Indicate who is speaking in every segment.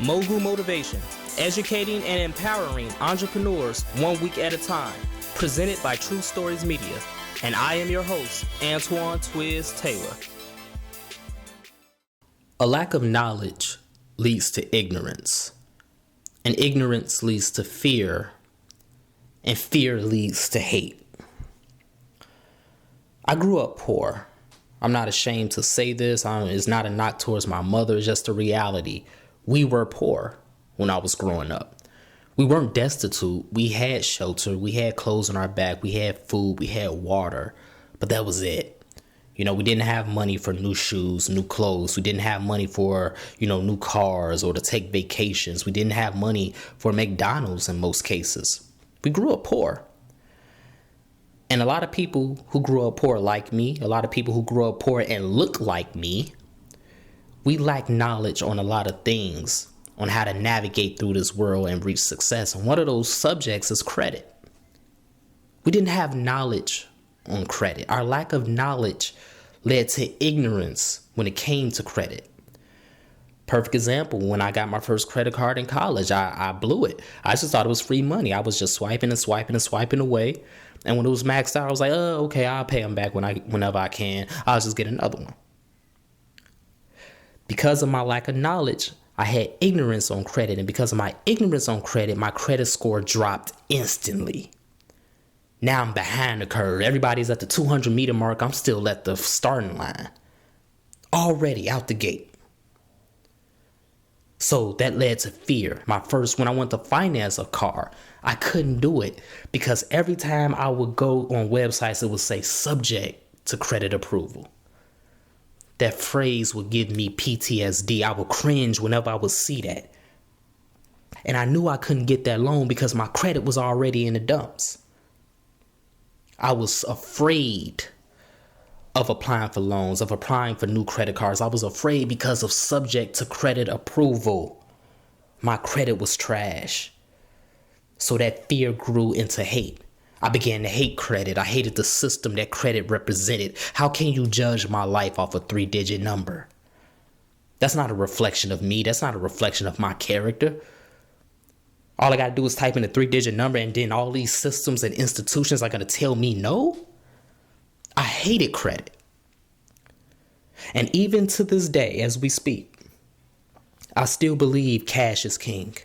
Speaker 1: Mogul Motivation, educating and empowering entrepreneurs 1 week at a time. Presented by True Stories Media. And I am your host, Antoine Twiz Taylor. A lack of knowledge leads to ignorance. And ignorance leads to fear. And fear leads to hate. I grew up poor. I'm not ashamed to say this. It's not a knock towards my mother. It's just a reality. We were poor when I was growing up. We weren't destitute. We had shelter. We had clothes on our back. We had food. We had water. But that was it. We didn't have money for new shoes, new clothes. We didn't have money for, new cars or to take vacations. We didn't have money for McDonald's in most cases. We grew up poor. And a lot of people who grew up poor like me, a lot of people who grew up poor and look like me, we lack knowledge on a lot of things, on how to navigate through this world and reach success. And one of those subjects is credit. We didn't have knowledge on credit. Our lack of knowledge led to ignorance when it came to credit. Perfect example, when I got my first credit card in college, I blew it. I just thought it was free money. I was just swiping and swiping and swiping away. And when it was maxed out, I was like, oh, okay, I'll pay them back whenever I can. I'll just get another one. Because of my lack of knowledge, I had ignorance on credit. And because of my ignorance on credit, my credit score dropped instantly. Now I'm behind the curve. Everybody's at the 200 meter mark. I'm still at the starting line. Already out the gate. So that led to fear. When I went to finance a car, I couldn't do it because every time I would go on websites, it would say subject to credit approval. That phrase would give me PTSD. I would cringe whenever I would see that. And I knew I couldn't get that loan because my credit was already in the dumps. I was afraid of applying for loans, of applying for new credit cards. I was afraid because of subject to credit approval. My credit was trash. So that fear grew into hate. I began to hate credit. I hated the system that credit represented. How can you judge my life off a 3-digit number? That's not a reflection of me. That's not a reflection of my character. All I got to do is type in a 3-digit number and then all these systems and institutions are going to tell me no? I hated credit. And even to this day, as we speak, I still believe cash is king.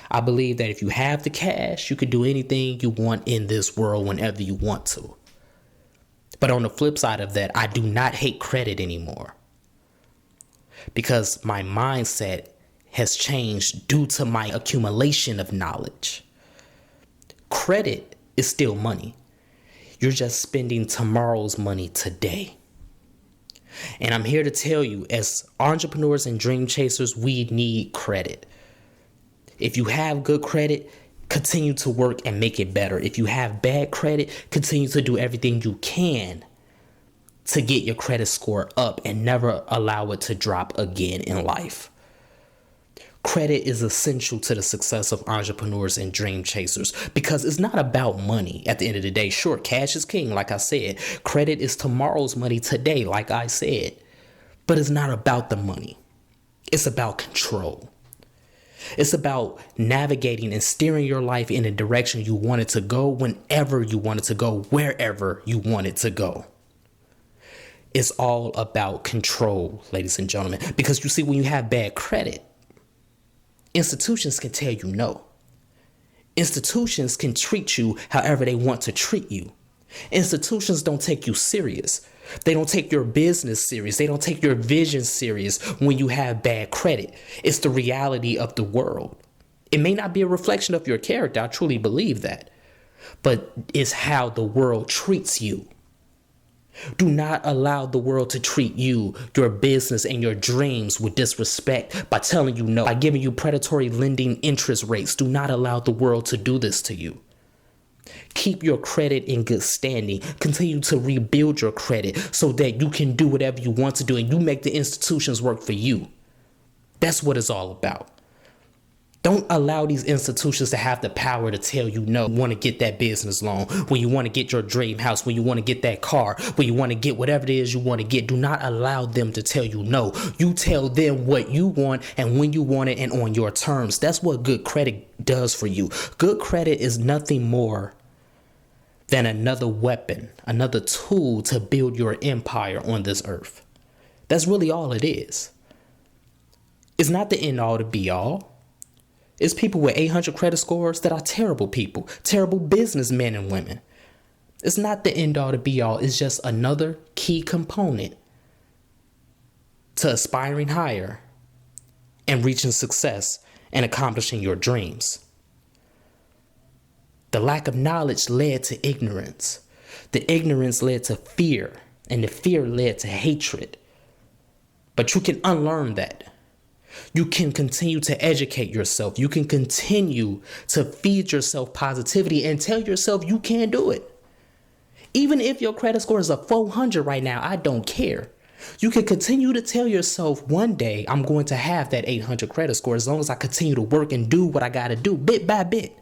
Speaker 1: I believe that if you have the cash, you can do anything you want in this world whenever you want to. But on the flip side of that, I do not hate credit anymore. Because my mindset has changed due to my accumulation of knowledge. Credit is still money. You're just spending tomorrow's money today. And I'm here to tell you, as entrepreneurs and dream chasers, we need credit. If you have good credit, continue to work and make it better. If you have bad credit, continue to do everything you can to get your credit score up and never allow it to drop again in life. Credit is essential to the success of entrepreneurs and dream chasers because it's not about money at the end of the day. Sure, cash is king, like I said. Credit is tomorrow's money today, like I said. But it's not about the money. It's about control. It's about navigating and steering your life in a direction you want it to go, whenever you want it to go, wherever you want it to go. It's all about control, ladies and gentlemen. Because you see, when you have bad credit, institutions can tell you no. Institutions can treat you however they want to treat you. Institutions don't take you serious. They don't take your business serious. They don't take your vision serious when you have bad credit. It's the reality of the world. It may not be a reflection of your character. I truly believe that. But it's how the world treats you. Do not allow the world to treat you, your business, and your dreams with disrespect by telling you no, by giving you predatory lending interest rates. Do not allow the world to do this to you. Keep your credit in good standing. Continue to rebuild your credit so that you can do whatever you want to do and you make the institutions work for you. That's what it's all about. Don't allow these institutions to have the power to tell you no. You want to get that business loan, when you want to get your dream house, when you want to get that car, when you want to get whatever it is you want to get. Do not allow them to tell you no. You tell them what you want and when you want it and on your terms. That's what good credit does for you. Good credit is nothing more than another weapon, another tool to build your empire on this earth. That's really all it is. It's not the end all to be all. It's people with 800 credit scores that are terrible people, terrible businessmen and women. It's not the end all to be all. It's just another key component to aspiring higher and reaching success and accomplishing your dreams. The lack of knowledge led to ignorance. The ignorance led to fear, and the fear led to hatred. But you can unlearn that. You can continue to educate yourself. You can continue to feed yourself positivity and tell yourself you can do it. Even if your credit score is a 400 right now, I don't care. You can continue to tell yourself one day I'm going to have that 800 credit score as long as I continue to work and do what I got to do bit by bit.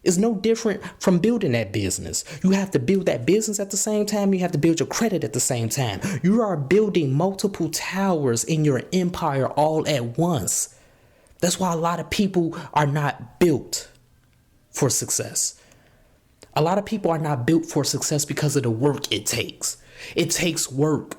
Speaker 1: It's no different from building that business. You have to build that business at the same time. You have to build your credit at the same time. You are building multiple towers in your empire all at once. That's why a lot of people are not built for success. A lot of people are not built for success because of the work it takes. It takes work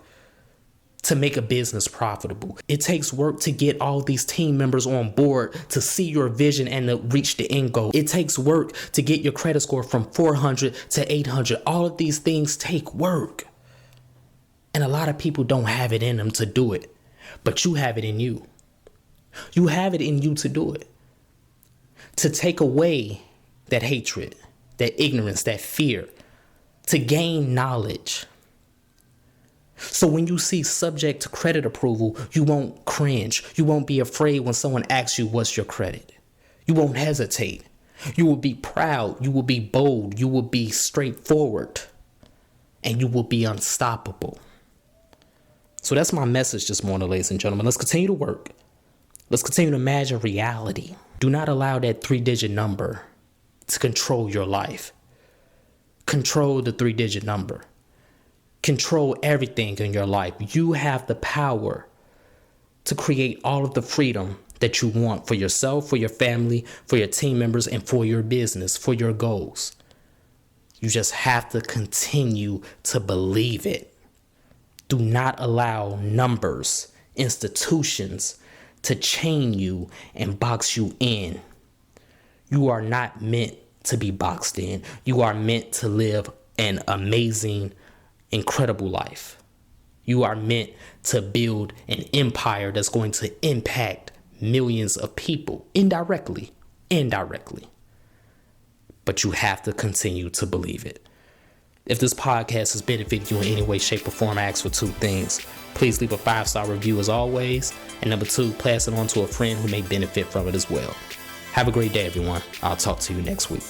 Speaker 1: to make a business profitable. It takes work to get all these team members on board to see your vision and to reach the end goal. It takes work to get your credit score from 400 to 800. All of these things take work. And a lot of people don't have it in them to do it, but you have it in you. You have it in you to do it. To take away that hatred, that ignorance, that fear, to gain knowledge. So when you see subject to credit approval, you won't cringe. You won't be afraid when someone asks you what's your credit. You won't hesitate. You will be proud. You will be bold. You will be straightforward. And you will be unstoppable. So that's my message this morning, ladies and gentlemen. Let's continue to work. Let's continue to imagine reality. Do not allow that 3-digit number to control your life. Control the 3-digit number. Control everything in your life. You have the power to create all of the freedom that you want for yourself, for your family, for your team members, and for your business, for your goals. You just have to continue to believe it. Do not allow numbers, institutions to chain you and box you in. You are not meant to be boxed in. You are meant to live an amazing, incredible life. You are meant to build an empire that's going to impact millions of people indirectly. But you have to continue to believe it. If this podcast has benefited you in any way, shape, or form, I ask for 2 things. Please leave a 5-star review as always. And number 2, pass it on to a friend who may benefit from it as well. Have a great day, everyone. I'll talk to you next week.